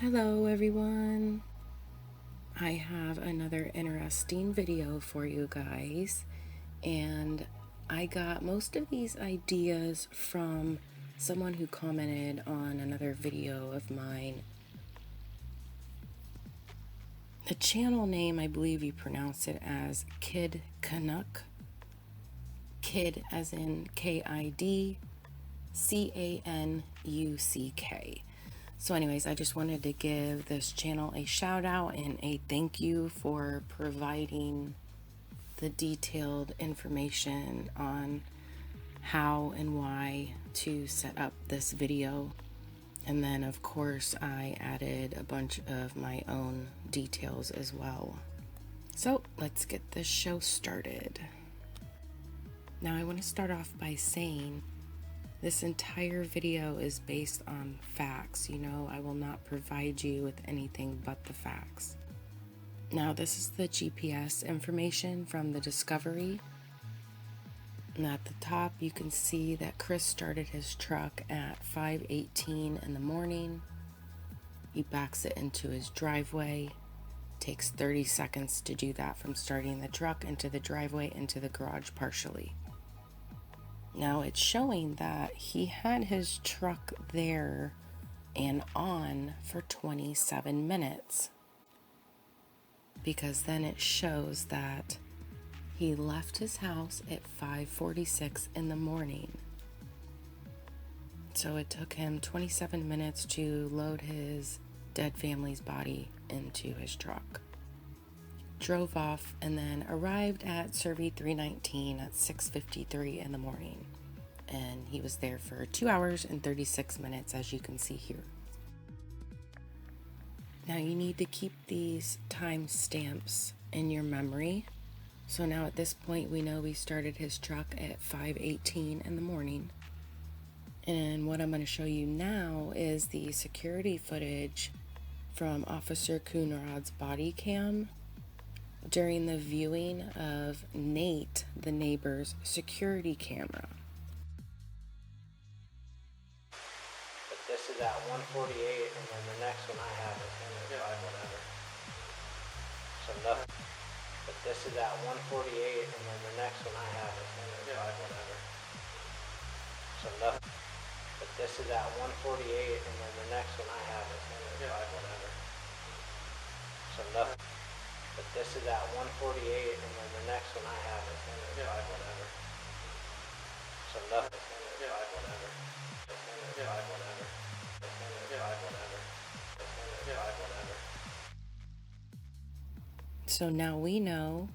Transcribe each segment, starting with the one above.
Hello everyone. I have another interesting video for you guys, and I got most of these ideas from someone who commented on another video of mine. The channel name, I believe you pronounce it as Kid Canuck. Kid as in Kid Canuck. So anyways, I just wanted to give this channel a shout out and a thank you for providing the detailed information on how and why to set up this video. And then of course I added a bunch of my own details as well. So let's get this show started. Now I want to start off by saying this entire video is based on facts. I will not provide you with anything but the facts. Now, this is the GPS information from the Discovery. And at the top, you can see that Chris started his truck at 5:18 in the morning. He backs it into his driveway. Takes 30 seconds to do that from starting the truck into the driveway into the garage partially. Now it's showing that he had his truck there and on for 27 minutes. Because then it shows that he left his house at 5:46 in the morning. So it took him 27 minutes to load his dead family's body into his truck. Drove off and then arrived at CERVI 319 at 6:53 in the morning. And he was there for 2 hours and 36 minutes, as you can see here. Now you need to keep these time stamps in your memory. So now at this point we know we started his truck at 5:18 in the morning. And what I'm going to show you now is the security footage from Officer Coonrod's body cam during the viewing of Nate, the neighbor's security camera. But this is at 148, and then the next one I have is 105, whatever. So nothing. But this is at 148, and then the next one I have is 105, whatever. So nothing. But this is at 148, and then the next one I have is 105, whatever. So nothing. But this is at 148, and then the next one I have is 105, whatever. So nothing. 105, whatever. 105, whatever. 105, whatever. 105, whatever. So now we know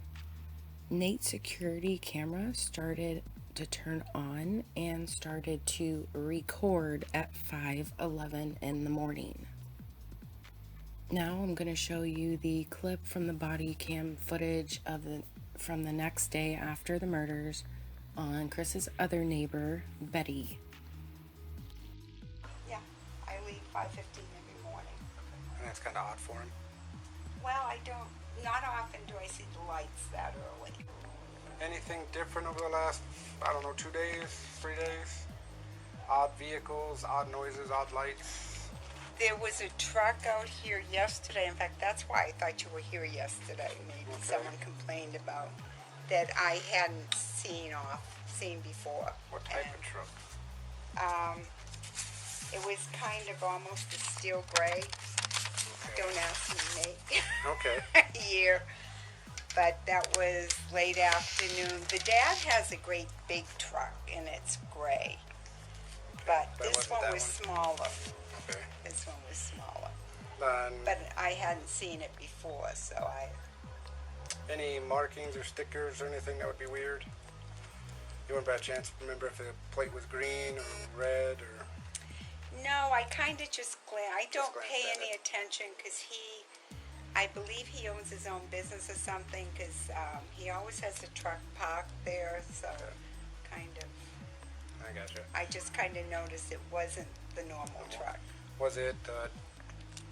Nate's security camera started to turn on and started to record at 5:11 in the morning. Now I'm going to show you the clip from the body cam footage from the next day after the murders on Chris's other neighbor, Betty. Yeah, I leave 5:15 every morning. And that's kind of odd for him. Well, not often do I see the lights that early. Anything different over the last, 2 days, 3 days? Odd vehicles, odd noises, odd lights? There was a truck out here yesterday. In fact, that's why I thought you were here yesterday. Maybe someone complained about that I hadn't seen before. What type of truck? It was kind of almost a steel gray. Okay. Don't ask me, Nate. Okay. Year. But that was late afternoon. The dad has a great big truck, and it's gray. But this one was smaller. Okay. This one was smaller. Then But I hadn't seen it before, so any markings or stickers or anything that would be weird? You wouldn't by chance remember if the plate was green or red or... No, I kind of just I don't glanced pay at any it. attention because I believe he owns his own business or something because he always has a truck parked there, so kind of... I gotcha. I just kind of noticed it wasn't the normal truck. Was it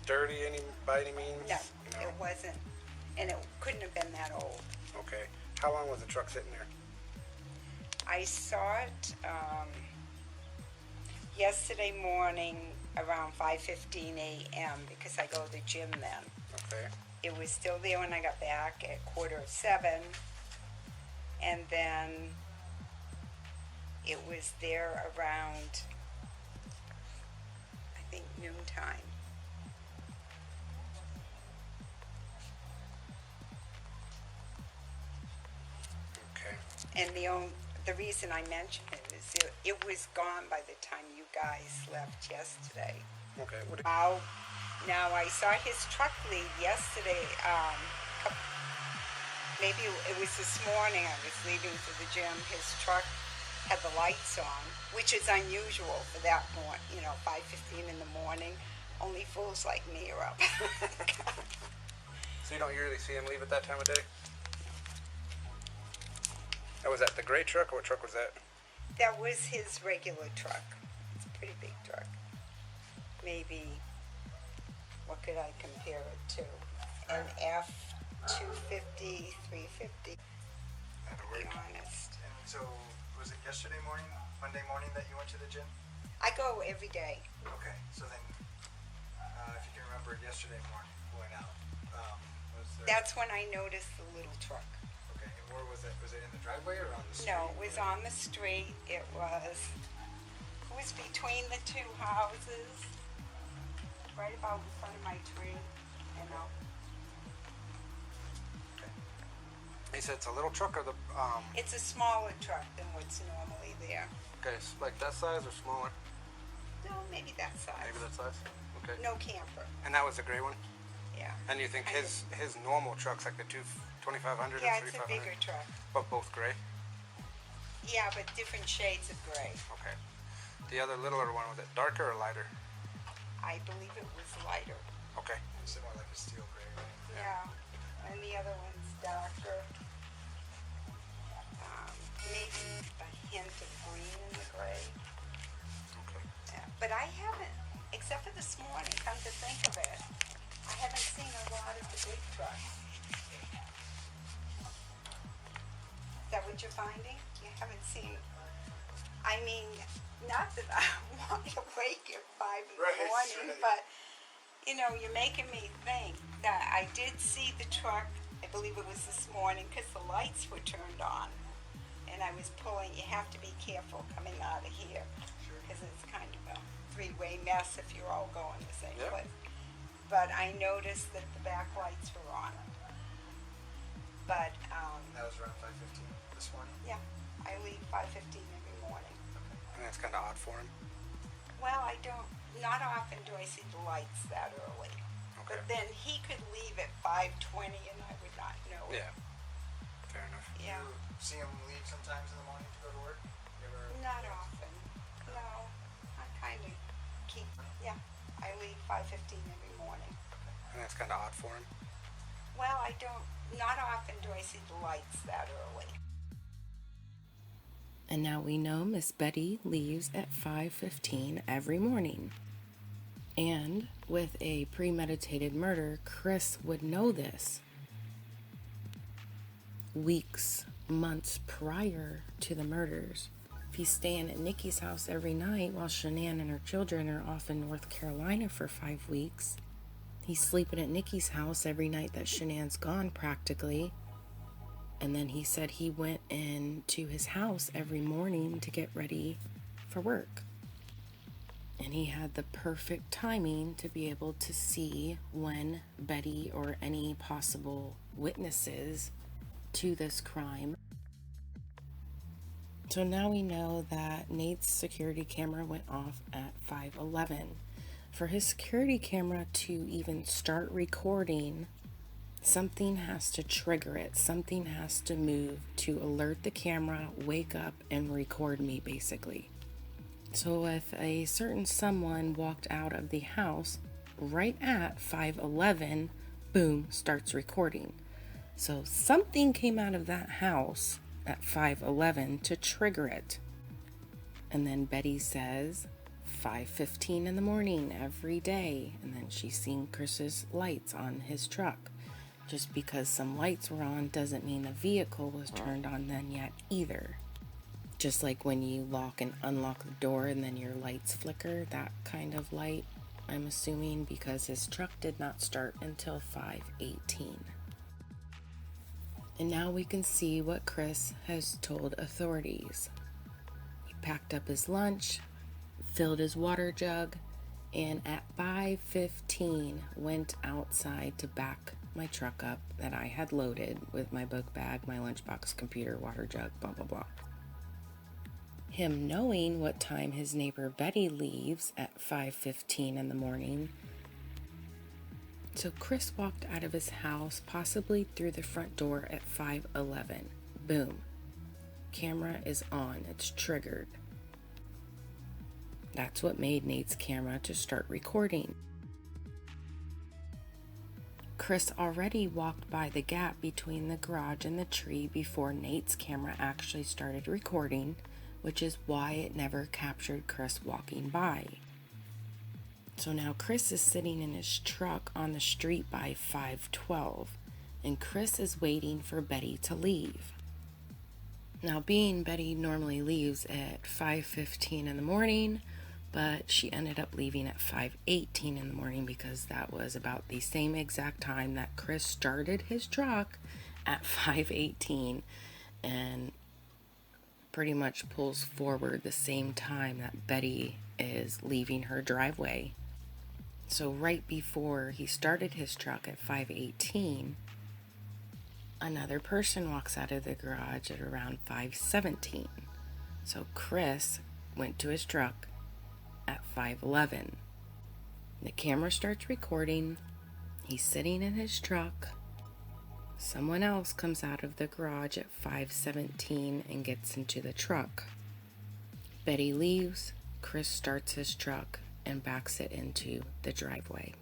dirty by any means? No, it wasn't. And it couldn't have been that old. Okay. How long was the truck sitting there? I saw it yesterday morning around 5:15 a.m. because I go to the gym then. Okay. It was still there when I got back at 6:45, and then it was there around, I think, noontime. Okay. And the reason I mention it is it was gone by the time you guys left yesterday. Okay. Now I saw his truck leave yesterday. Maybe it was this morning. I was leaving for the gym. His truck had the lights on, which is unusual for that morning. 5:15 in the morning. Only fools like me are up. So you don't usually see him leave at that time of day? Oh, was that the gray truck, or what truck was that? That was his regular truck. It's a pretty big truck. Maybe, what could I compare it to? An F-250, 350, That'll to be work. honest. And so, was it yesterday morning, Monday morning, that you went to the gym? I go every day. Okay, so then, if you can remember yesterday morning going out, was there? That's when I noticed the little truck. Okay, and where was it? Was it in the driveway or on the street? No, it was on the street. It was between the two houses, right about in front of my tree, He said it's a little truck, or the It's a smaller truck than what's normally there. Okay, like that size or smaller? No, maybe that size. Maybe that size. Okay. No camper. And that was the gray one. Yeah. And you think Kind his normal trucks, like the 2500 Yeah, and it's a 3500, bigger truck. but both gray? Yeah, but different shades of gray. Okay. The other littler one, was it darker or lighter? I believe it was lighter. Okay. Similar, like a steel gray, right? Yeah. And the other one's darker. Maybe a hint of green in the gray. Okay. Yeah. But I haven't, except for this morning, come to think of it, I haven't seen a lot of the big trucks. Is that what you're finding? You haven't seen, I mean, not that I want to wake at 5 in the Right, morning, right. but, you're making me think that I did see the truck, I believe it was this morning, because the lights were turned on. And I was pulling, you have to be careful coming out of here, because it's kind of a three-way mess if you're all going the same Yeah. place. But I noticed that the back lights were on. But, That was around 5:15 this morning. yeah, I leave 5:15 every morning. And that's kind of odd for him. Well, not often do I see the lights that early. Okay. But then he could leave at 5:20 and I would not know it. Yeah. Fair enough. Yeah. You see him leave sometimes in the morning to go to work? You ever? Not often. No. I kind of keep, yeah, I leave 5:15 every morning. And that's kind of odd for him. Well, not often do I see the lights that early. And now we know Miss Betty leaves at 5:15 every morning. And with a premeditated murder, Chris would know this weeks, months prior to the murders. If he's staying at Nikki's house every night while Shanann and her children are off in North Carolina for 5 weeks, he's sleeping at Nikki's house every night that Shanann's gone practically. And then he said he went into his house every morning to get ready for work. And he had the perfect timing to be able to see when Betty or any possible witnesses to this crime. So now we know that Nate's security camera went off at 5:11. For his security camera to even start recording, something has to trigger it. Something has to move to alert the camera, wake up, and record me, basically. So if a certain someone walked out of the house right at 5:11, boom, starts recording. So something came out of that house at 5:11 to trigger it. And then Betty says 5:15 in the morning every day. And then she's seen Chris's lights on his truck. Just because some lights were on doesn't mean the vehicle was turned on then yet either. Just like when you lock and unlock the door and then your lights flicker, that kind of light, I'm assuming, because his truck did not start until 5:18. And now we can see what Chris has told authorities. He packed up his lunch, filled his water jug, and at 5:15 went outside to back my truck up that I had loaded with my book bag, my lunchbox, computer, water jug, blah, blah, blah. Him knowing what time his neighbor Betty leaves at 5:15 in the morning. So Chris walked out of his house, possibly through the front door at 5:11. Boom. Camera is on. It's triggered. That's what made Nate's camera to start recording. Chris already walked by the gap between the garage and the tree before Nate's camera actually started recording, which is why it never captured Chris walking by. So now Chris is sitting in his truck on the street by 5:12, and Chris is waiting for Betty to leave. Now, being Betty normally leaves at 5:15 in the morning, but she ended up leaving at 5:18 in the morning because that was about the same exact time that Chris started his truck at 5:18 and pretty much pulls forward the same time that Betty is leaving her driveway. So right before he started his truck at 5:18, another person walks out of the garage at around 5:17. So Chris went to his truck at 5:11. The camera starts recording. He's sitting in his truck. Someone else comes out of the garage at 5:17 and gets into the truck. Betty leaves. Chris starts his truck and backs it into the driveway.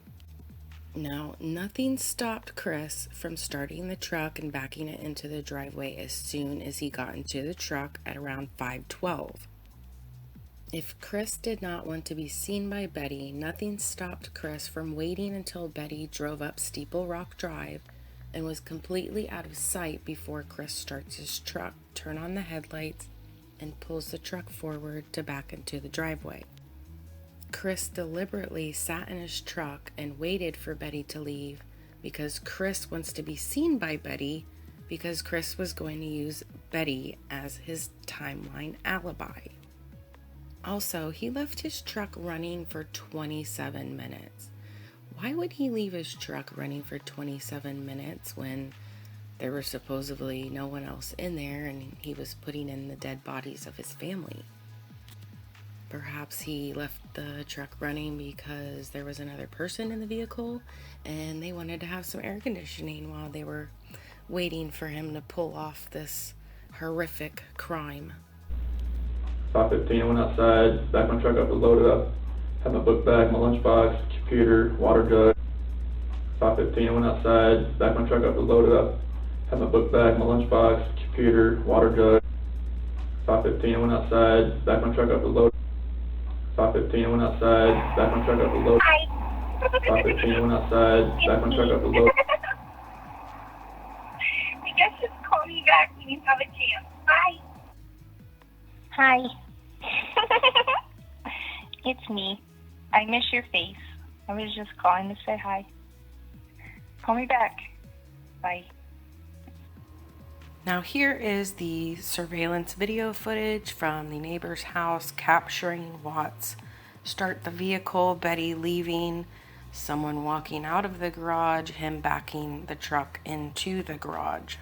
Now, nothing stopped Chris from starting the truck and backing it into the driveway as soon as he got into the truck at around 5:12. If Chris did not want to be seen by Betty, nothing stopped Chris from waiting until Betty drove up Steeple Rock Drive and was completely out of sight before Chris starts his truck, turns on the headlights, and pulls the truck forward to back into the driveway. Chris deliberately sat in his truck and waited for Betty to leave because Chris wants to be seen by Betty because Chris was going to use Betty as his timeline alibi. Also, he left his truck running for 27 minutes. Why would he leave his truck running for 27 minutes when there was supposedly no one else in there and he was putting in the dead bodies of his family? Perhaps he left the truck running because there was another person in the vehicle and they wanted to have some air conditioning while they were waiting for him to pull off this horrific crime. 5:15, I went outside, backed my truck up, was loaded up, had my book bag, my lunchbox, computer, water jug. 5:15, I went outside, backed my truck up, was loaded up, had my book bag, my lunchbox, computer, water jug. 5:15, I went outside, backed my truck up, was loaded. 5:15, I went outside, backed my truck up, was loaded. 5:15, I went outside, backed my truck up, was loaded. I guess just call me back when you have a chance. Bye. Hi. It's me. I miss your face. I was just calling to say hi. Call me back. Bye. Now here is the surveillance video footage from the neighbor's house capturing Watts start the vehicle, Betty leaving, someone walking out of the garage, him backing the truck into the garage.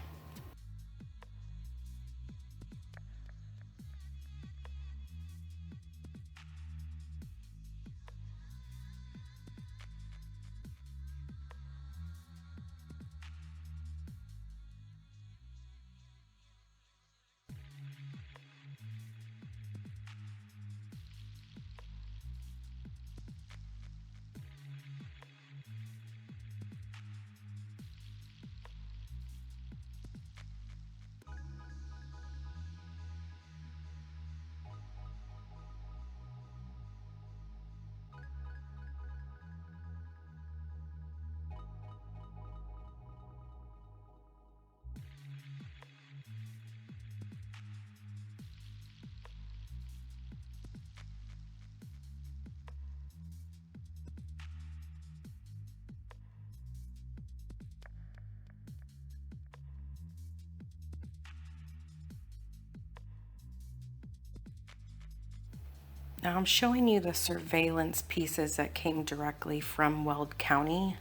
Now I'm showing you the surveillance pieces that came directly from Weld County,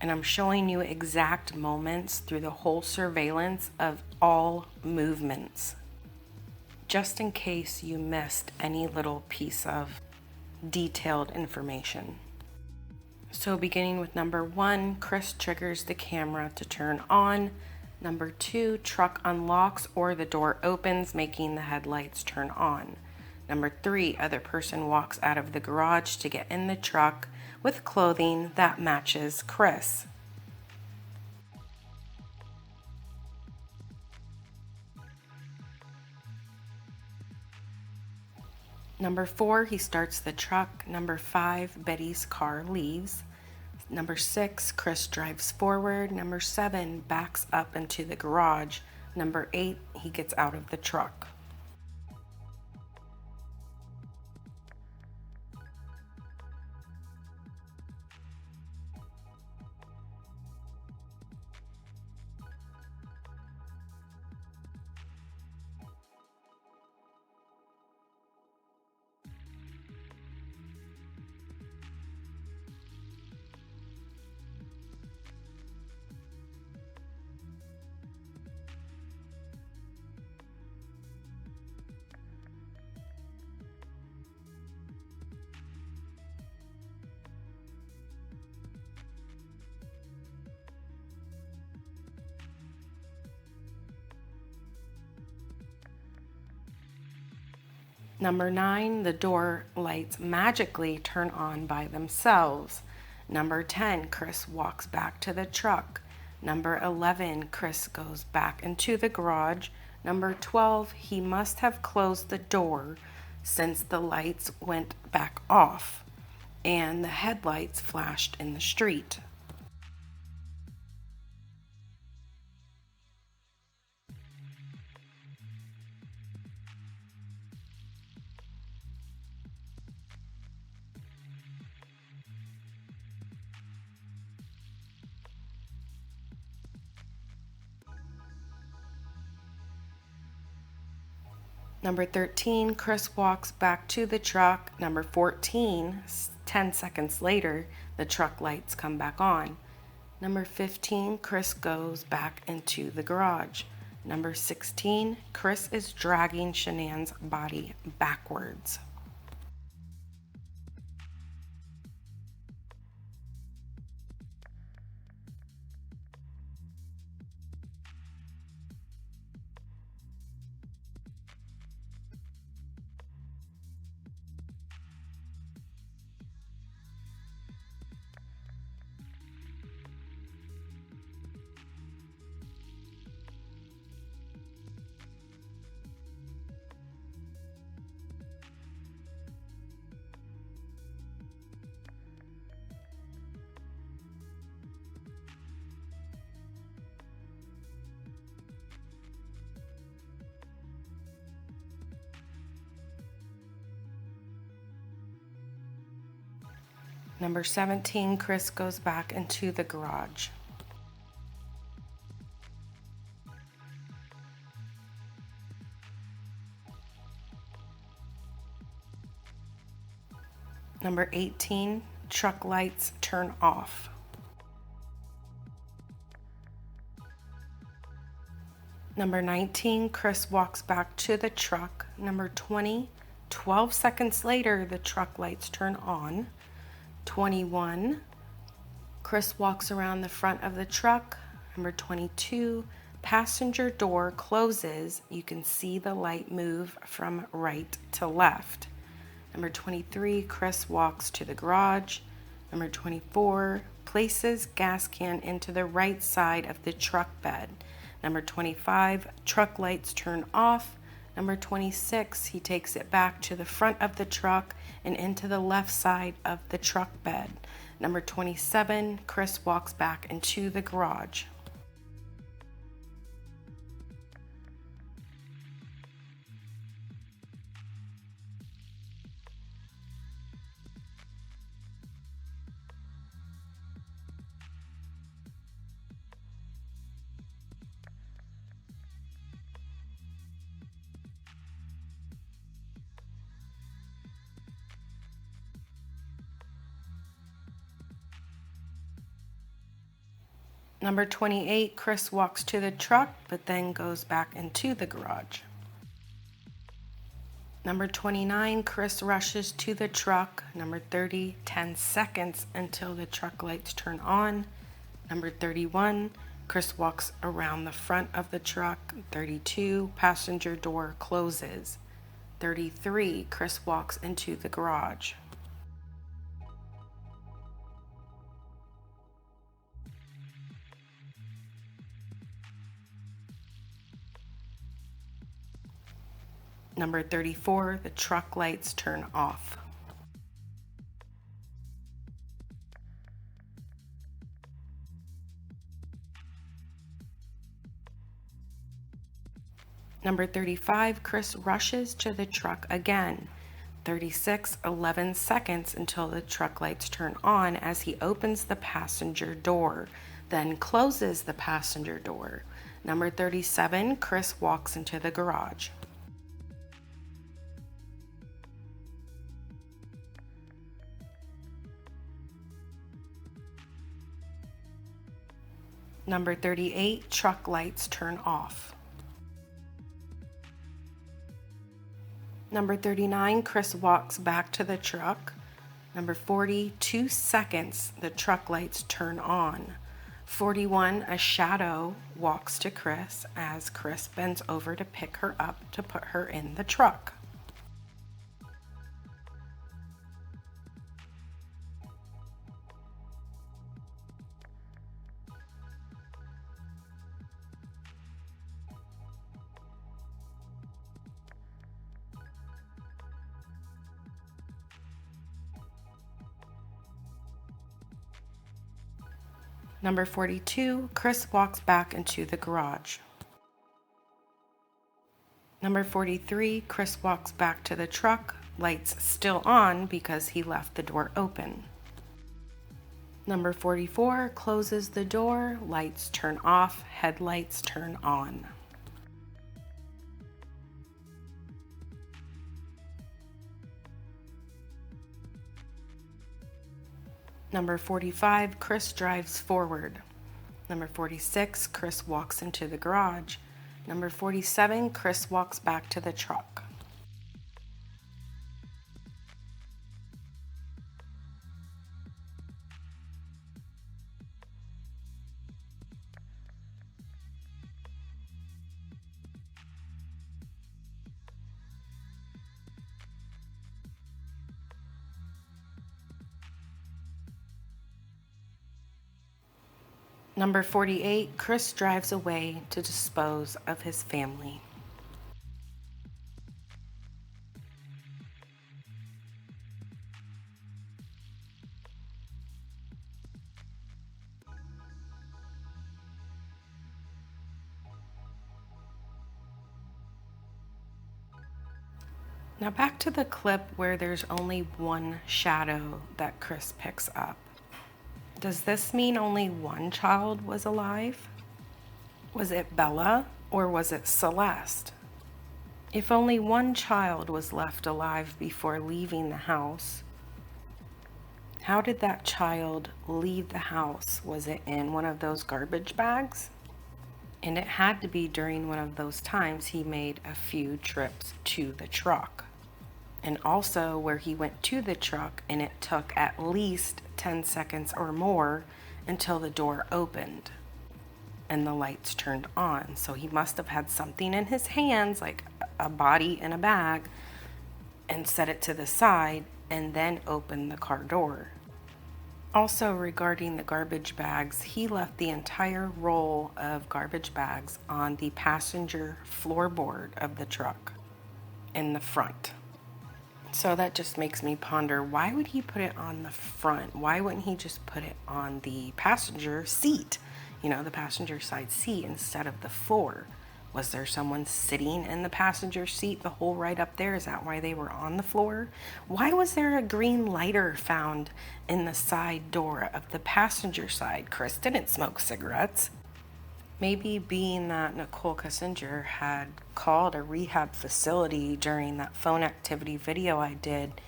and I'm showing you exact moments through the whole surveillance of all movements, just in case you missed any little piece of detailed information. So beginning with number 1, Chris triggers the camera to turn on. Number 2, truck unlocks or the door opens, making the headlights turn on. Number 3, other person walks out of the garage to get in the truck with clothing that matches Chris. Number 4, he starts the truck. Number 5, Betty's car leaves. Number 6, Chris drives forward. Number 7, backs up into the garage. Number 8, he gets out of the truck. Number 9, the door lights magically turn on by themselves. Number 10, Chris walks back to the truck. Number 11, Chris goes back into the garage. Number 12, he must have closed the door since the lights went back off and the headlights flashed in the street. Number 13, Chris walks back to the truck. Number 14, 10 seconds later, the truck lights come back on. Number 15, Chris goes back into the garage. Number 16, Chris is dragging Shanann's body backwards. Number 17, Chris goes back into the garage. Number 18, truck lights turn off. Number 19, Chris walks back to the truck. Number 20, 12 seconds later, the truck lights turn on. 21, Chris walks around the front of the truck. Number 22, passenger door closes. You can see the light move from right to left. Number 23, Chris walks to the garage. Number 24, places gas can into the right side of the truck bed. Number 25, truck lights turn off. Number 26, he takes it back to the front of the truck and into the left side of the truck bed. Number 27, Chris walks back into the garage. Number 28, Chris walks to the truck, but then goes back into the garage. Number 29, Chris rushes to the truck. Number 30, 10 seconds until the truck lights turn on. Number 31, Chris walks around the front of the truck. 32, passenger door closes. 33, Chris walks into the garage. Number 34, the truck lights turn off. Number 35, Chris rushes to the truck again. 36, 11 seconds until the truck lights turn on as he opens the passenger door, then closes the passenger door. Number 37, Chris walks into the garage. Number 38, truck lights turn off. Number 39, Chris walks back to the truck. Number 40, 2 seconds, the truck lights turn on. 41, a shadow walks to Chris as Chris bends over to pick her up to put her in the truck. Number 42, Chris walks back into the garage. Number 43, Chris walks back to the truck, lights still on because he left the door open. Number 44, closes the door, lights turn off, headlights turn on. Number 45, Chris drives forward. Number 46, Chris walks into the garage. Number 47, Chris walks back to the truck. Number 48, Chris drives away to dispose of his family. Now back to the clip where there's only one shadow that Chris picks up. Does this mean only one child was alive? Was it Bella or was it Celeste? If only one child was left alive before leaving the house, how did that child leave the house? Was it in one of those garbage bags? And it had to be during one of those times he made a few trips to the truck. And also where he went to the truck and it took at least 10 seconds or more until the door opened and the lights turned on. So he must have had something in his hands, like a body in a bag, and set it to the side and then opened the car door. Also regarding the garbage bags, he left the entire roll of garbage bags on the passenger floorboard of the truck in the front. So that just makes me ponder, why would he put it on the front? Why wouldn't he just put it on the passenger seat? You know, the passenger side seat instead of the floor. Was there someone sitting in the passenger seat the whole ride up there? Is that why they were on the floor? Why was there a green lighter found in the side door of the passenger side? Chris didn't smoke cigarettes. Maybe being that Nikki Kissinger had called a rehab facility during that phone activity video I did,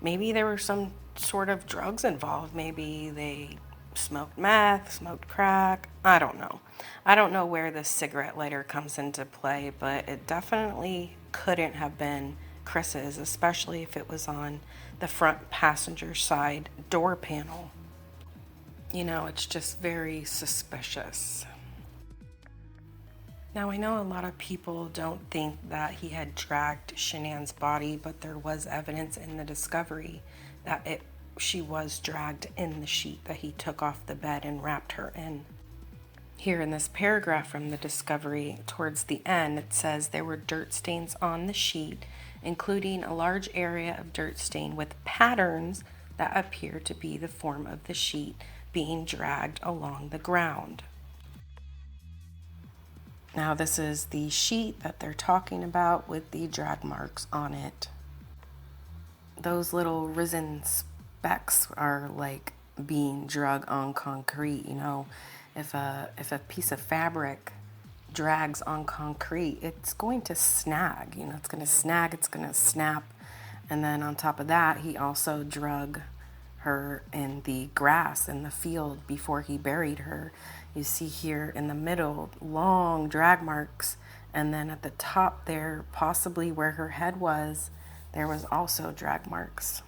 maybe there were some sort of drugs involved. Maybe they smoked meth, smoked crack. I don't know. I don't know where this cigarette lighter comes into play, but it definitely couldn't have been Chris's, especially if it was on the front passenger side door panel. You know, it's just very suspicious. Now, I know a lot of people don't think that he had dragged Shanann's body, but there was evidence in the discovery that she was dragged in the sheet that he took off the bed and wrapped her in. Here in this paragraph from the discovery, towards the end, it says there were dirt stains on the sheet, including a large area of dirt stain with patterns that appear to be the form of the sheet being dragged along the ground. Now, this is the sheet that they're talking about with the drag marks on it. Those little risen specks are like being drug on concrete. You know, if a piece of fabric drags on concrete, it's going to snag. You know, it's going to snag, it's going to snap. And then on top of that, he also drug her in the grass in the field before he buried her. You see here in the middle long drag marks, and then at the top there, possibly where her head was, there was also drag marks.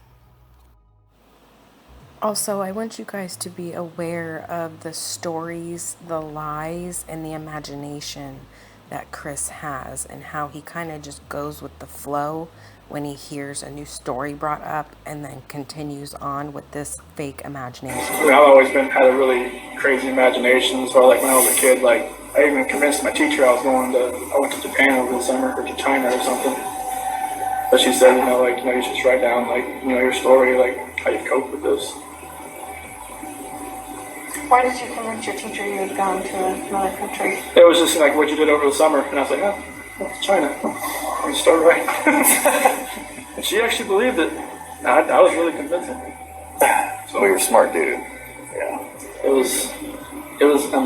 Also, I want you guys to be aware of the stories, the lies, and the imagination that Chris has, and how he kind of just goes with the flow when he hears a new story brought up and then continues on with this fake imagination. I've always had a really crazy imagination. So like when I was a kid, like I even convinced my teacher I went to Japan over the summer, or to China or something. But she said, you should just write down your story, like how you cope with this. Why did you convince your teacher you had gone to another country? It was just like what you did over the summer, and I was like, oh, it's China. You start right. And she actually believed it. I was really convincing. So you're a smart dude. Yeah. It was,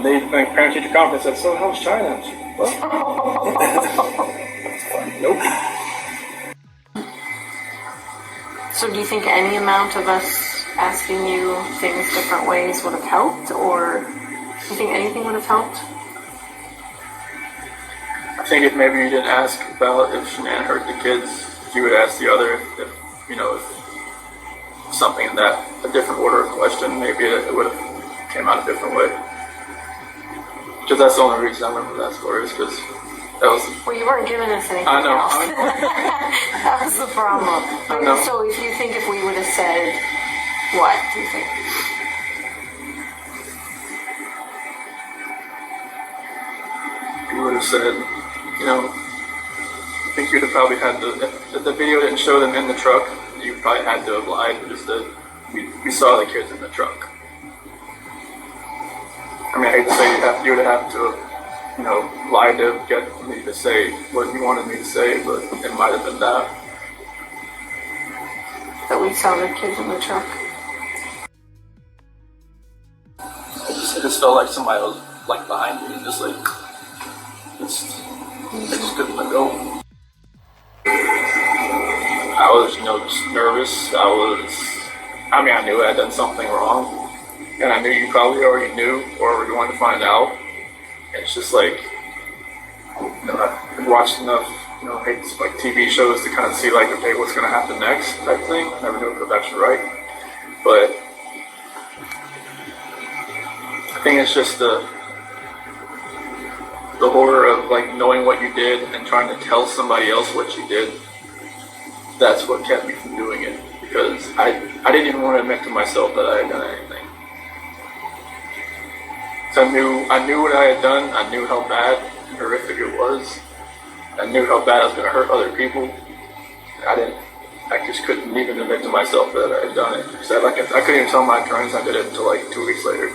they parent teacher conference said, so how's China? Well, nope. So do you think any amount of us asking you things different ways would have helped, or do you think anything would have helped? I think if maybe you didn't ask about if Shanann hurt the kids, if you would ask the other, if something in that, a different order of question, maybe it would have came out a different way. Because that's the only reason I remember that story, is because that was... Well, you weren't giving us anything I know. else. That was the problem. I know. So if you think if we would have said, what do you think? You would have said, I think you'd have probably had if the video didn't show them in the truck, you probably had to have lied, but just that we saw the kids in the truck. I mean, I hate to say you would have to, lie to get me to say what you wanted me to say, but it might have been that. That we saw the kids in the truck? It just felt like somebody was behind me and just I just couldn't let go. I was, just nervous. I knew I had done something wrong. And I knew you probably already knew or were going to find out. And it's just I've watched enough, TV shows to kind of see okay, what's going to happen next type thing. I never knew if it was actually right. But I think it's just the horror of knowing what you did and trying to tell somebody else what you did. That's what kept me from doing it, because I didn't even want to admit to myself that I had done anything. So I knew what I had done. I knew how bad and horrific it was. I knew how bad I was going to hurt other people. I just couldn't even admit to myself that I had done it. So I couldn't even tell my attorneys I did it until 2 weeks later.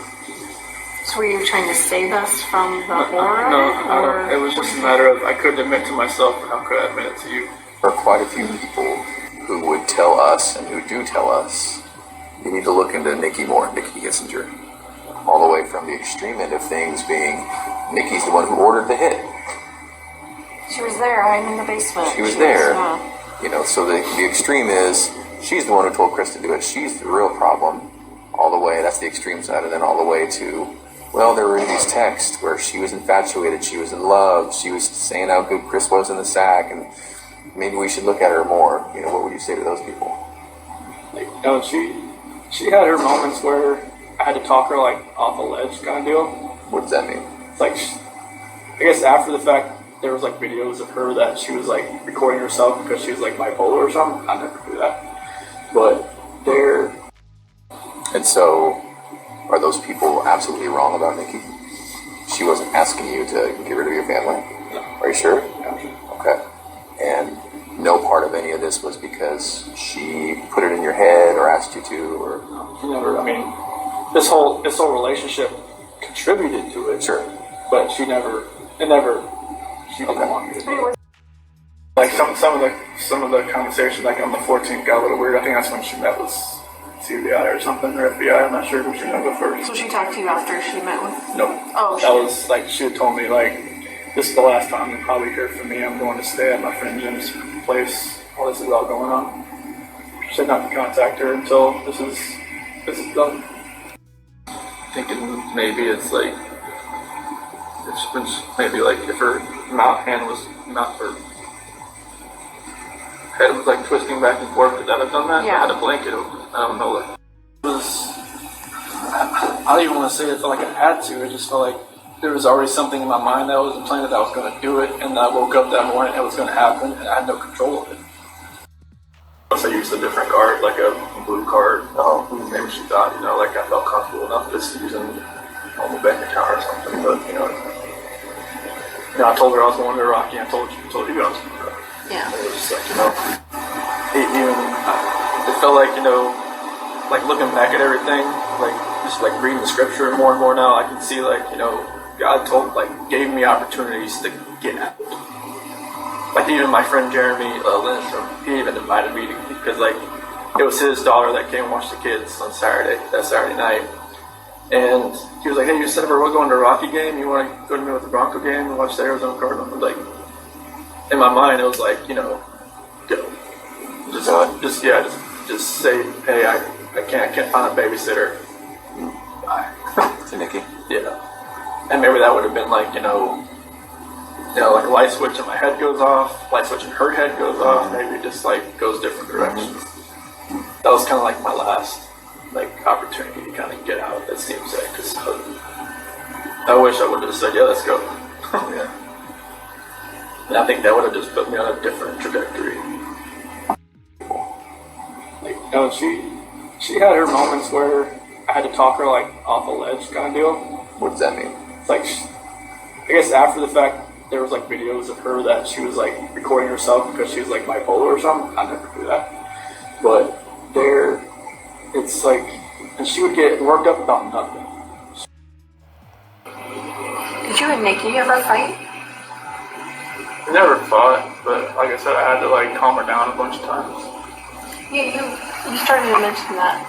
So were you trying to save us from the horror? No, it was just a matter of I couldn't admit to myself, and how could I admit it to you? There are quite a few people who would tell us, and who do tell us, you need to look into Nikki more, Nikki Kissinger. All the way from the extreme end of things being, Nikki's the one who ordered the hit. She was there. I'm in the basement. She was there. So the extreme is, she's the one who told Chris to do it. She's the real problem. all the way, that's the extreme side, and then all the way to, well, there were these texts where she was infatuated, she was in love, she was saying how good Chris was in the sack, and maybe we should look at her more. You know, what would you say to those people? Like, you know, she had her moments where I had to talk her like off a ledge kind of deal. What does that mean? It's like, I guess after the fact, there was like videos of her that she was like recording herself because she was like bipolar or something. I never do that. But there. And so, are those people absolutely wrong about Nikki? She wasn't asking you to get rid of your family? No. Are you sure? Yeah, I'm sure. Okay. And no part of any of this was because she put it in your head or asked you to, or? She never, I mean, this whole relationship contributed to it. Sure. But she didn't want me to do it. Like some of the conversation, like on the 14th, got a little weird. I think that's when she met with CERVI or something, or FBI. I'm not sure who she met with first. So she talked to you after she met with? No. Oh, that was like she had told me like, this is the last time you'll probably hear from me. I'm going to stay at my friend Jim's place while this is all going on. She said not to contact her until this is done. Thinking maybe it's like, maybe like if her hand was not her head was like twisting back and forth, could that have done that? Yeah. I had a blanket over it. I don't know. Like, it was, I don't even want to say it felt like I had to. It just felt like there was already something in my mind that was implanted that I was going to do it, and I woke up that morning and it was going to happen, and I had no control of it. So I used a different card, like a blue card. Maybe she thought, you know, like I felt comfortable enough just using on the bank account or something, but you know, I told her I was going to Rocky. I told you I was going to Rocky. Yeah. It was just like, you know, it felt like, you know, like looking back at everything, like just like reading the scripture more and more now, I can see like, you know, God gave me opportunities to get out. Like even my friend Jeremy Lindstrom, he even invited me to, because like it was his daughter that came and watched the kids on that Saturday night. And he was like, hey, you said we're going to a Rocky game, you want to go to me with the Bronco game and watch the Arizona Cardinals? Like, in my mind, it was like, you know, go. Just say, hey, I can't find a babysitter. Bye. To Nikki? Yeah. And maybe that would have been like, you know, like a light switch in my head goes off, light switch in her head goes off, maybe it just like goes different directions. That was kind of like my last opportunity to kind of get out, it seems like, because I wish I would have said, yeah, let's go. Yeah. And I think that would have just put me on a different trajectory. Like, you know, she had her moments where I had to talk her like off a ledge kind of deal. What does that mean? It's like, I guess after the fact, there was like videos of her that she was like recording herself because she was like bipolar or something. I never do that. But there, it's like, and she would get worked up about nothing. Did you and Nikki ever fight? We never fought, but like I said, I had to like calm her down a bunch of times. Yeah, you started to mention that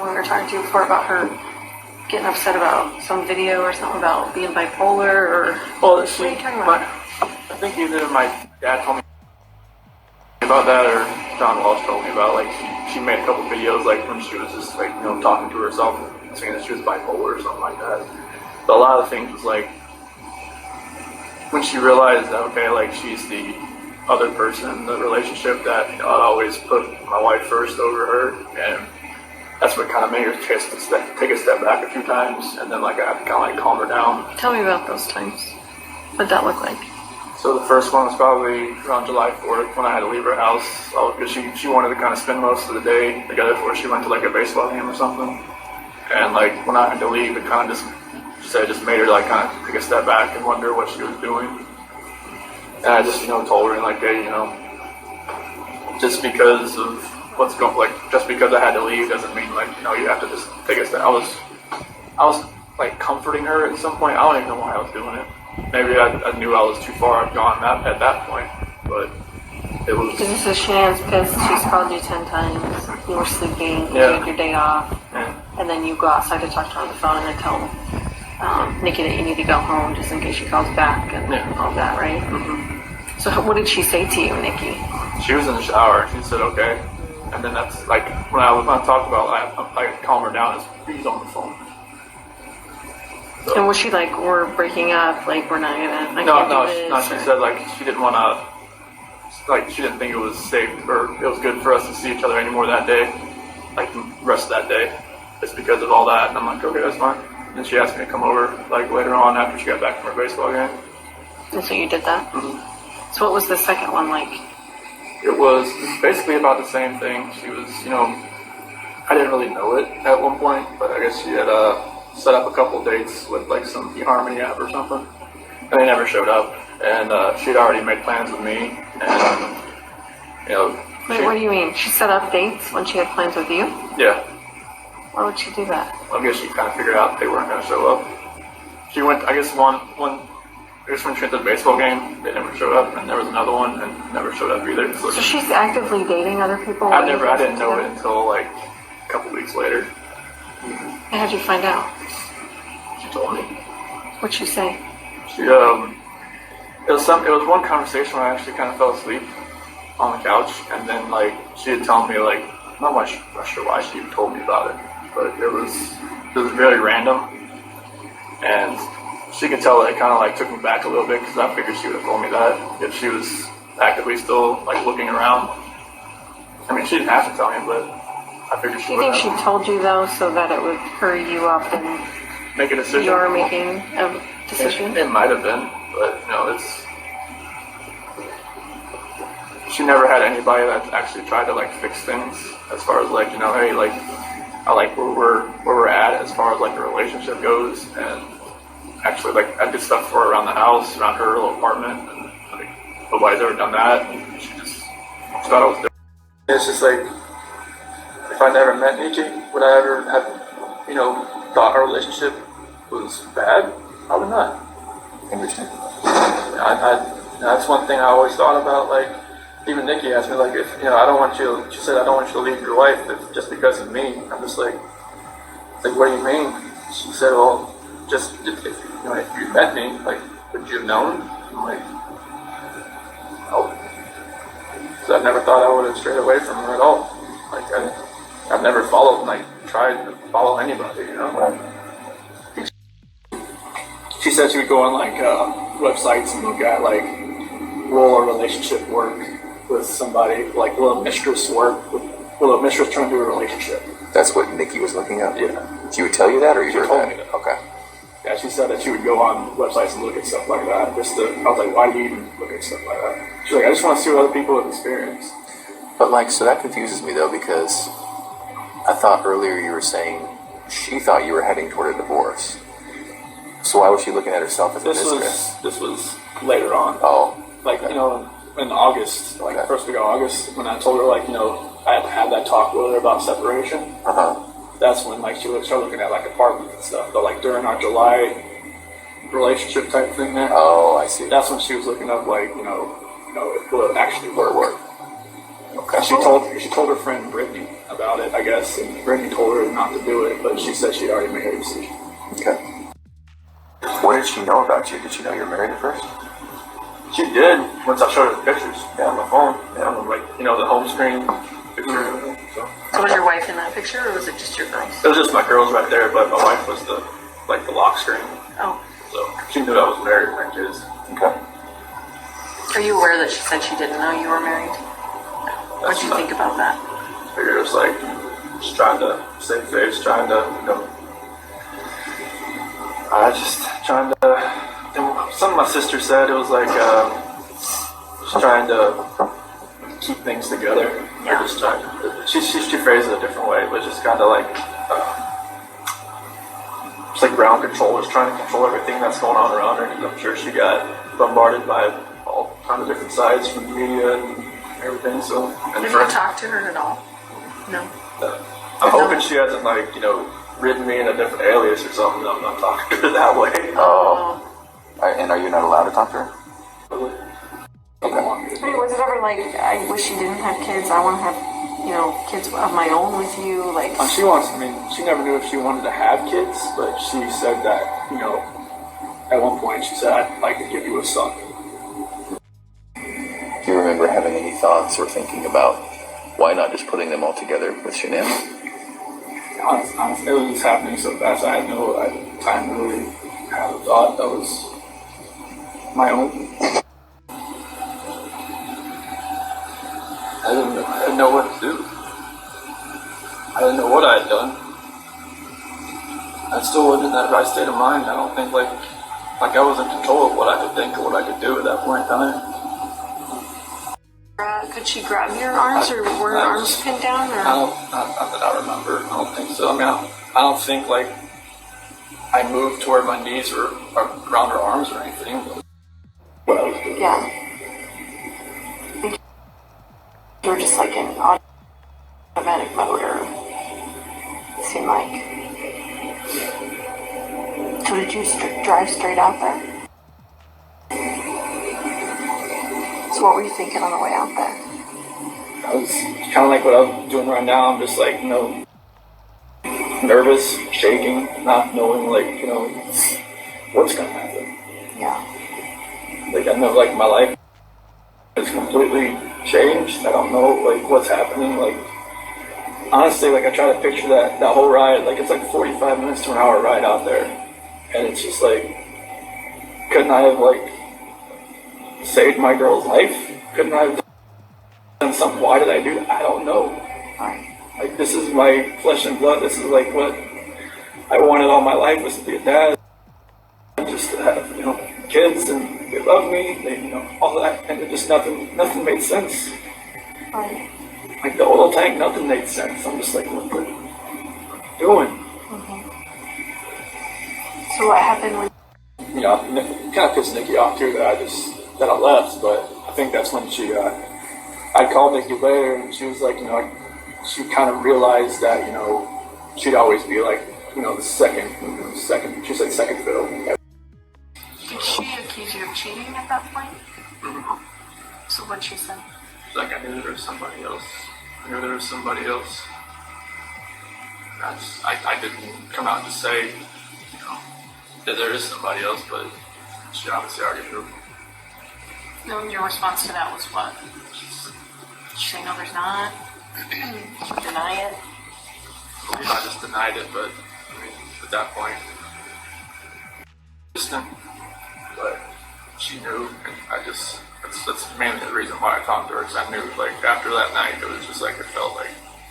when we were talking to you before about her getting upset about some video or something about being bipolar or... Well, what are you talking about? I think either my dad told me about that or John Walsh told me about, like, she made a couple videos, like, when she was just, like, you know, talking to herself, saying that she was bipolar or something like that. But a lot of things was, like, when she realized that, okay, like, she's the other person in the relationship, that, you know, I'd always put my wife first over her, and that's what kind of made her take a step back a few times, and then, like, I had to kind of, like, calm her down. Tell me about those times. What'd that look like? So the first one was probably around July 4th when I had to leave her house, because she wanted to kind of spend most of the day together before she went to, like, a baseball game or something. And, like, when I had to leave, it kind of just made her, like, kind of take a step back and wonder what she was doing. And I just, you know, told her, like, hey, you know, just because of what's going, like, just because I had to leave doesn't mean, like, you know, you have to just take a step. I was like comforting her at some point. I don't even know why I was doing it. Maybe I knew I was too far gone at that point, but it was. Because so Shannon's pissed. She's called you 10 times. You were sleeping. You took your day off, and then you go outside to talk to her on the phone, and then tell Nikki that you need to go home just in case she calls back and all that, right? Mm-hmm. So what did she say to you, Nikki? She was in the shower. She said, okay. And And then that's like when I talked about I calm her down, he's on the phone. So. And was she like, we're breaking up, like we're not gonna? She said like she didn't want to, like she didn't think it was safe or it was good for us to see each other anymore that day, like the rest of that day, just because of all that. And I'm like, okay, that's fine. And she asked me to come over like later on after she got back from her baseball game. And so you did that? Mm-hmm. So what was the second one like? It was basically about the same thing. She was, I didn't really know it at one point, but I guess she had set up a couple dates with like some eHarmony app or something, and they never showed up. And she'd already made plans with me, and Wait, what do you mean? She set up dates when she had plans with you? Yeah. Why would she do that? I guess she kind of figured out they weren't going to show up. She went, I guess when she went to the baseball game, they never showed up, and there was another one, and never showed up either. So she's actively dating other people? I didn't know it until like a couple weeks later. And how'd you find out? She told me. What'd she say? She, it was one conversation where I actually kind of fell asleep on the couch, and then like she had told me like, I'm not sure why she even told me about it, but it was very random, and she could tell that it kind of like took me back a little bit because I figured she would have told me that if she was actively still like looking around. I mean, she didn't have to tell me, but I figured she would. Do you think she told you though so that it would hurry you up and make a decision? You're making a decision? It might have been, but she never had anybody that actually tried to like fix things as far as like, hey, like I like where we're at as far as like the relationship goes, and actually like I did stuff for her around the house, around her little apartment, and like nobody's ever done that, and she thought I was different. It's just like if I never met Nikki, would I ever have thought our relationship was bad? Probably not. Interesting. That's one thing I always thought about. Like, even Nikki asked me, like, if she said, I don't want you to leave your wife just because of me. I'm just like, what do you mean? She said, well, just if you met me, like, would you have known? I'm like, no. So I never thought I would have strayed away from her at all. Like, I've never tried to follow anybody, She said she would go on like websites and look at like will a relationship work with somebody, like will a mistress turn into a relationship? That's what Nikki was looking at? Yeah. She would tell you that, or you heard that? Me that? Okay. Yeah, she said that she would go on websites and look at stuff like that. I was like, why do you even look at stuff like that? She's like, I just want to see what other people have experienced. But like, so that confuses me though, because I thought earlier you were saying she thought you were heading toward a divorce. So why was she looking at herself as a mistress? This was later on. Oh. Like, in August, like first week of August, when I told her, like, I had to have that talk with her about separation. Uh-huh. That's when, like, she would start looking at, like, apartments and stuff. But, like, during our July relationship type thing there. Oh, I see. That's when she was looking up, like, it would actually work. Okay. She told her friend Brittany about it, I guess, and Brittany told her not to do it, but she said she'd already made her decision. Okay. What did she know about you? Did she know you were married at first? She did, once I showed her the pictures on my phone. Yeah, like, the home screen picture and everything. So was your wife in that picture, or was it just your girls? It was just my girls right there, but my wife was the lock screen. Oh. So she knew I was married with my kids. Okay. Are you aware that she said she didn't know you were married? What did you think about that? I figured it was like, just trying to save face, trying to, some of my sister said it was like, just trying to keep things together. Yeah. Just trying to, she phrased it a different way, but just kind of like, just like ground control, just trying to control everything that's going on around her. Because I'm sure she got bombarded by all kinds of different sides from the media and everything. So, and Did you talk to her at all? No. I'm hoping she hasn't written me in a different alias or something. I'm not talking to her that way. Oh. And are you not allowed to talk to her? Okay. Was it ever like, I wish you didn't have kids, I want to have, kids of my own with you? Like, she never knew if she wanted to have kids, but she said that, at one point she said, I'd like to give you a son. Do you remember having any thoughts or thinking about Why not just putting them all together with Chanel? Honestly, it was just happening so fast. I had no time to really have a thought that was my own. I didn't know what to do. I didn't know what I had done. I still wasn't in that right state of mind. I don't think like I was in control of what I could think or what I could do at that point in time. Could she grab your arms, or were her arms pinned down? Or? Not that I remember. I don't think so. I mean, I don't think like I moved to where my knees were around her arms or anything. But what I was doing. Yeah. You were just like in automatic mode, or it seemed like. So did you drive straight out there? So what were you thinking on the way out there? I was kind of like what I'm doing right now. I'm just like, nervous, shaking, not knowing like, what's going to happen. Yeah. Like I know like my life is completely changed. I don't know like what's happening. Like honestly, like I try to picture that whole ride. Like it's like 45 minutes to an hour ride out there. And it's just like, couldn't I have like saved my girl's life? Couldn't I have done something? Why did I do that? I don't know. Like this is my flesh and blood. This is like what I wanted all my life, was to be a dad, and just to have kids, and they love me. They all that, and it just nothing made sense. Right. Like the oil tank, nothing made sense. I'm just like, what are you doing? Mm-hmm. So what happened when? Kind of pissed Nikki off too that I left, but I think that's when I called Nikki later, and she was like, she kind of realized that, she'd always be like, the second, she said second fiddle. Did she accuse you of cheating at that point? Mm-hmm. So what'd she say? Like, I knew there was somebody else. I didn't come out to say, that there is somebody else, but she obviously already knew. No, your response to that was what? Did you say no, there's not? Deny it? I just denied it, but at that point, but she knew, and that's mainly the reason why I talked to her, because I knew, like, after that night, it was just like,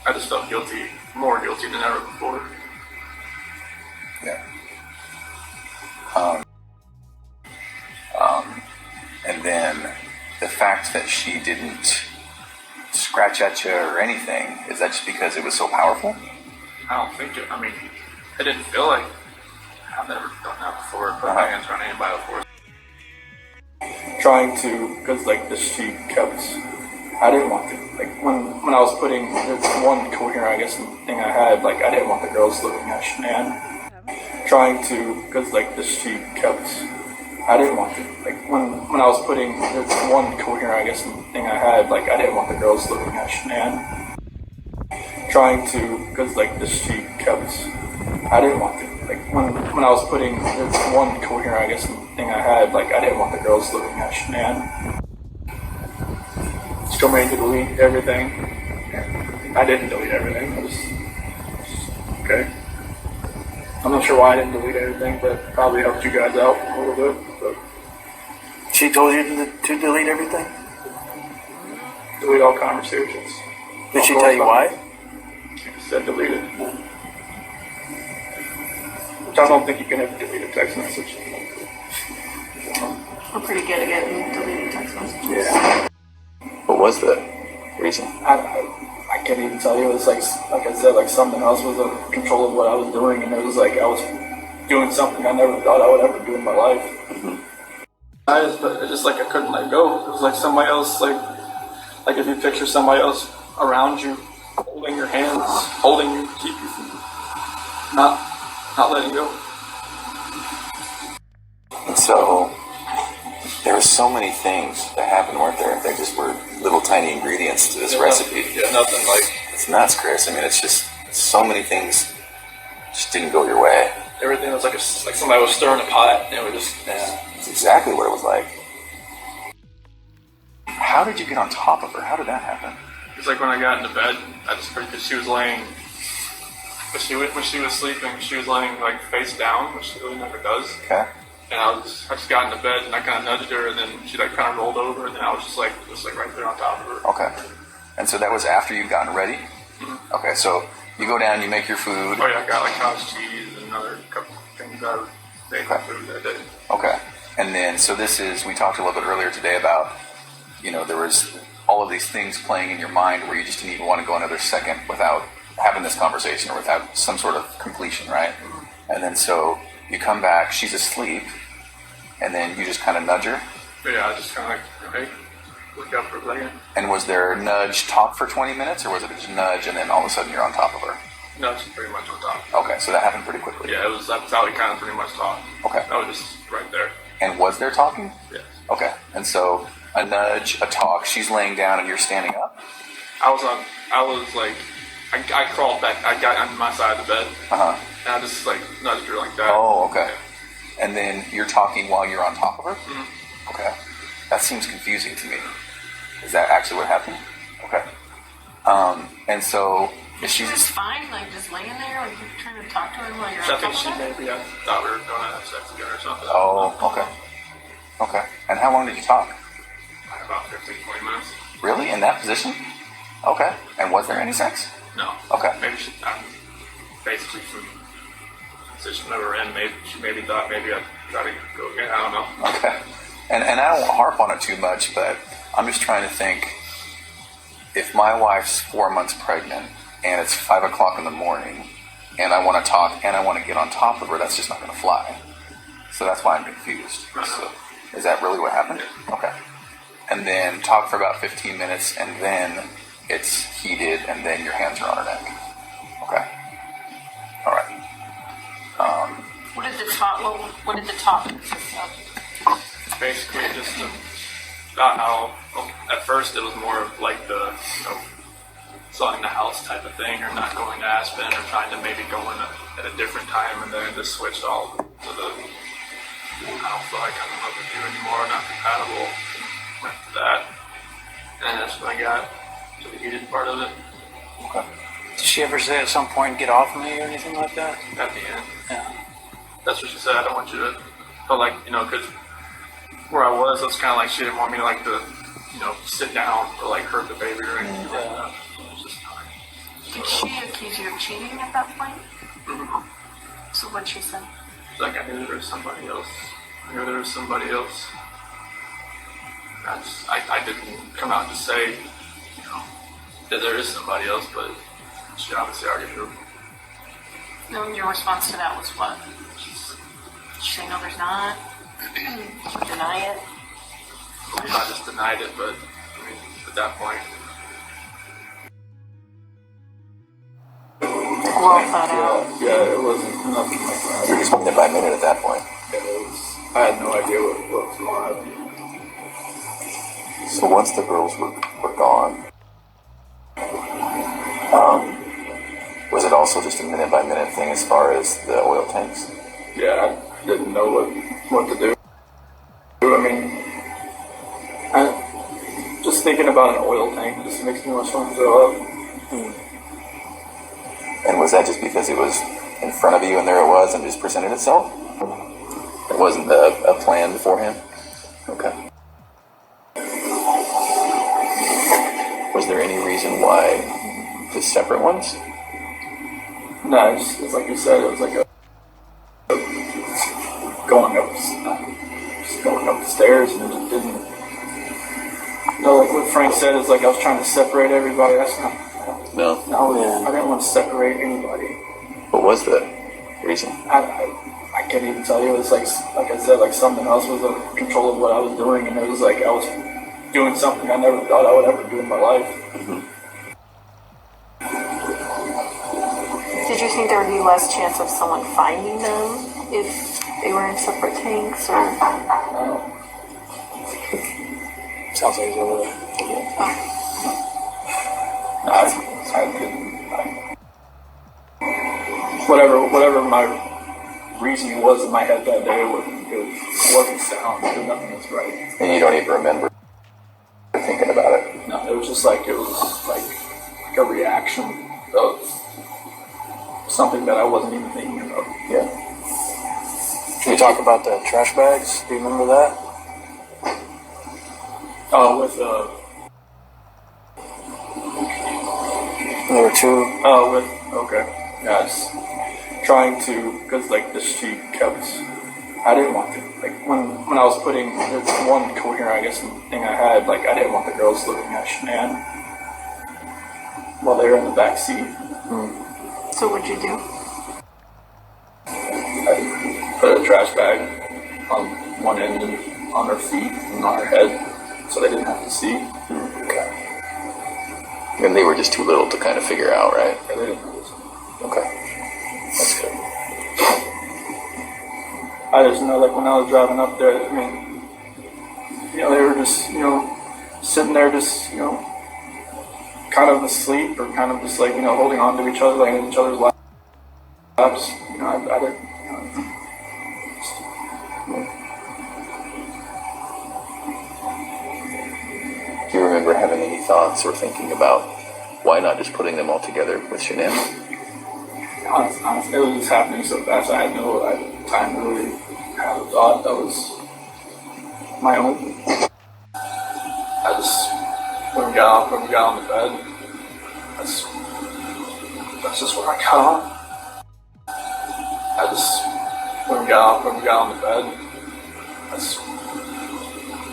I just felt guilty, more guilty than ever before. Yeah. And then the fact that she didn't scratch at you or anything, is that just because it was so powerful? I don't think it, it didn't feel like, I've never done that before, put my hands around anybody before. Trying to, because she kept, I didn't want to, when I was putting this one coherent, I guess, thing I had, I didn't want the girls looking at Shanann. Trying to, because she kept, I didn't want to, when I was putting this one coherent, I guess, thing I had, I didn't want the girls looking at Shanann. Trying to, because she kept, I didn't want to, when I was putting this one coherent, I guess, thing I had, I didn't want the girls looking at Shanann. She told me to delete everything. I didn't delete everything. I just okay. I'm not sure why I didn't delete everything, but probably helped you guys out a little bit. But she told you to delete everything? Delete all conversations. Did she tell you why? She said delete it. Which I don't think you can ever delete a text message. We're pretty good at getting deleted text messages. Yeah. What was the reason? I can't even tell you. It was like I said, something else was in control of what I was doing, and it was I was doing something I never thought I would ever do in my life. Mm-hmm. But it's just I couldn't let go. It was somebody else, if you picture somebody else around you, holding your hands, holding you, keep you from not letting go. And so there were so many things that happened, weren't there? There just were little tiny ingredients to this recipe. Yeah, nothing it's nuts, Chris. It's just so many things just didn't go your way. Everything was like somebody was stirring a pot, and it was just That's exactly what it was like. How did you get on top of her? How did that happen? It's like when I got into bed, I just heard because she was laying. When she was sleeping, she was laying like face down, which she really never does. Okay. And I just got into bed and I kind of nudged her, and then she like kind of rolled over, and then I was just like right there on top of her. Okay. And so that was after you'd gotten ready? Mm-hmm. Okay, so you go down, you make your food. Oh yeah, I got like cottage cheese and another couple things I made food that day. Okay. And then, so we talked a little bit earlier today about, there was all of these things playing in your mind where you just didn't even want to go another second without having this conversation or without some sort of completion, right? And then so you come back, she's asleep, and then you just kind of nudge her? Yeah, I just kind of like, hey, look up for a second. And was there a nudge talk for 20 minutes, or was it just nudge and then all of a sudden you're on top of her? No, it's pretty much on top. Okay, so that happened pretty quickly. Yeah, that's how we kind of pretty much talked. Okay. That was just right there. And was there talking? Yes. Okay, and so a nudge, a talk, she's laying down and you're standing up? I crawled back, I got on my side of the bed, and I just like nudged her like that. Oh, okay. And then you're talking while you're on top of her? Mm-hmm. Okay. That seems confusing to me. Is that actually what happened? Okay. And so, is she just fine, like just laying there, or you trying to talk to her while you're on I think top of her? I thought we were going to have sex again or something. Oh, okay. Okay. And how long did you talk? About 15, 20 minutes. Really? In that position? Okay. And was there any sex? No. Okay. Maybe basically from position that we're in, she maybe thought maybe I'd try to go again. I don't know. Okay. And I don't want to harp on it too much, but I'm just trying to think, if my wife's 4 months pregnant and it's 5 o'clock in the morning and I want to talk and I want to get on top of her, that's just not going to fly. So that's why I'm confused. So, is that really what happened? Okay. And then talk for about 15 minutes and then it's heated and then your hands are on her neck. Okay. All right. What did the talk consist of? Basically, just about how at first it was more of like the selling the house type of thing, or not going to Aspen, or trying to maybe go in at a different time, and then it just switched all to the I don't feel like I'm in love with you anymore, not compatible. After that, and that's when I got to the heated part of it. Okay. Did she ever say at some point, get off of me or anything like that? At the end. Yeah. That's what she said. I don't want you to feel like, because where I was, it's kind of like she didn't want me like to, sit down or like hurt the baby or anything like that. It was just Did she accuse you of cheating at that point? Mm-hmm. So what'd she say? Like I knew there was somebody else. I didn't come out to say, that there is somebody else, but she obviously already knew. No, your response to that was what? Did she say no, there's not? Did you deny it? I just denied it, but at that point. Well thought out. Yeah, it wasn't nothing like that. You're just minute by minute at that point. I had no idea what was going on. So once the girls were gone, was it also just a minute by minute thing as far as the oil tanks? Yeah, I didn't know what to do. Just thinking about an oil tank just makes me want to throw up. And was that just because it was in front of you and there it was and just presented itself? It wasn't a plan beforehand? Okay. Was there any reason why just separate ones? No, it's like you said, it was like going up the stairs, and it just didn't. Like what Frank said, is like I was trying to separate everybody. That's not. No. I didn't want to separate anybody. What was the reason? I can't even tell you. It was like I said, like something else was in control of what I was doing, and it was like I was doing something I never thought I would ever do in my life. Mm-hmm. Did you think there would be less chance of someone finding them if they were in separate tanks, or? Sounds like he's over there. Oh. Whatever my reasoning was in my head that day, it wasn't sound. Nothing was right. And you don't even remember thinking about it? No, it was was just like, it was like a reaction of something that I wasn't even thinking of. Yeah. Can you talk about the trash bags? Do you remember that? Oh, with There were two. oh, with okay, yeah, just trying to, because like the sheet kept. I didn't want to, like when I was putting this one coherent, I guess, thing I had, like I didn't want the girls looking at Shanann while they were in the back seat. So what'd you do? I put a trash bag on one end and on her feet and on her head, so they didn't have to see. Okay. And they were just too little to kind of figure out, right? Yeah, they didn't have to see. Okay. That's good. I just know, like, when I was driving up there, I mean, you know, they were just, you know, sitting there just, you know, kind of asleep or kind of just, like, you know, holding on to each other, like, in each other's laps. You know, I didn't, you know, Do you remember having any thoughts or thinking about why not just putting them all together with Shanann? honestly, it was just happening so fast. I had no time to really have a thought. That was my own. I just, when we got on the bed, that's just what I got on. I just, when we got on the bed,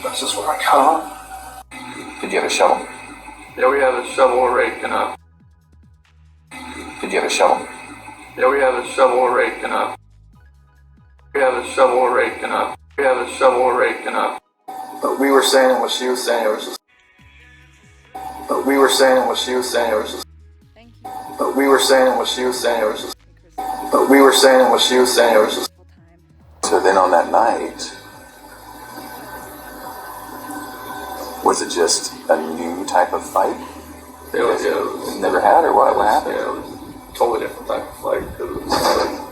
that's just what I got on. Did you have a shovel? Yeah, we had a shovel, a rake, and a... Did you have a shovel? Yeah, we had a shovel, a rake, and a... We had a shovel, a rake, and a... We had a shovel, a rake, and a... But we were saying what she was saying, it was just... But we were saying what she was saying, it was just... But we were saying what she was saying, it was just... But we were saying what she was saying, it was just... So then on that night, was it just a new type of fight? It was never had, or what happened? Yeah, it was a totally different type of fight. It was,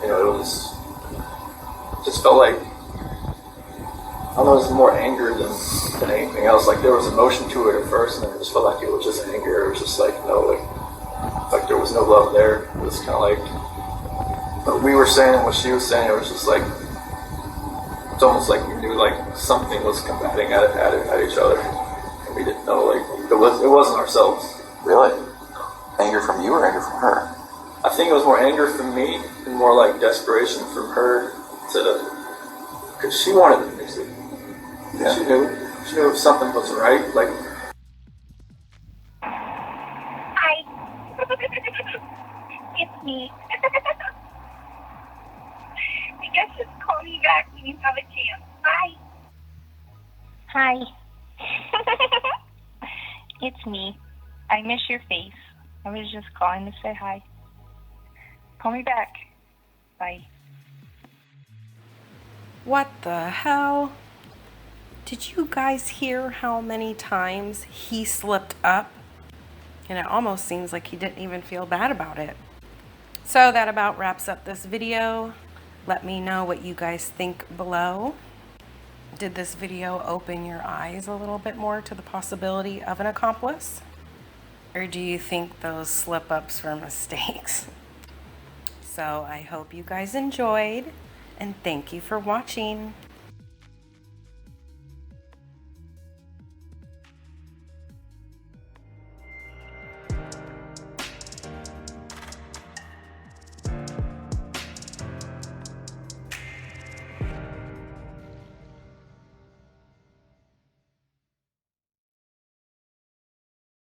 you know, it was... Just felt like... I don't know, it was more anger than anything else. Like, there was emotion to it at first, and then it just felt like it was just anger. It was just like, no, like there was no love there. It was kind of like... But we were saying what she was saying, it was just like... It's almost like we knew, like, something was combating at each other. And we didn't know, like, it wasn't ourselves. Really? Anger from you or anger from her? I think it was more anger from me and more like desperation from her because she wanted to fix it. Yeah. She knew if something wasn't right, like... Hi. It's me. I guess just call me back when you have a chance. Bye. Hi. It's me. I miss your face. I was just calling to say hi. Call me back. Bye. What the hell? Did you guys hear how many times he slipped up? And it almost seems like he didn't even feel bad about it. So that about wraps up this video. Let me know what you guys think below. Did this video open your eyes a little bit more to the possibility of an accomplice? Or do you think those slip-ups were mistakes? So I hope you guys enjoyed, and thank you for watching.